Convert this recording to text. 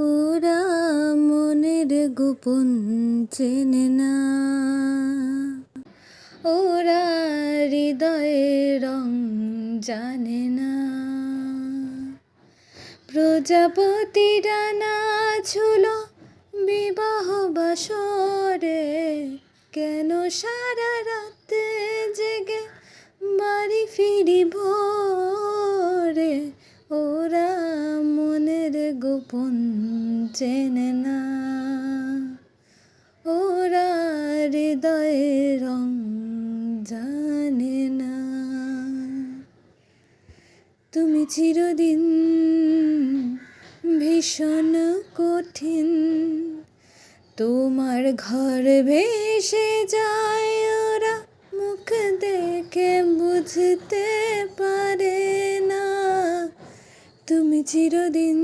ওরা মনের গোপন চেনে না, ওরা হৃদয়ের রং জানে না। প্রজাপতি ডানা ঝুল বিবাহ বাসরে, কেন সারা রাতে জেগে বাড়ি ফিরি ভোরে। ওরা মনের গোপন চেনে না, ওরা হৃদয়ের রং জানে না। তুমি চিরদিন ভীষণ কঠিন, তোমার ঘর ভেসে যায় ওরা, মুখ দেখে বুঝতে পারে না। তুমি চিরদিন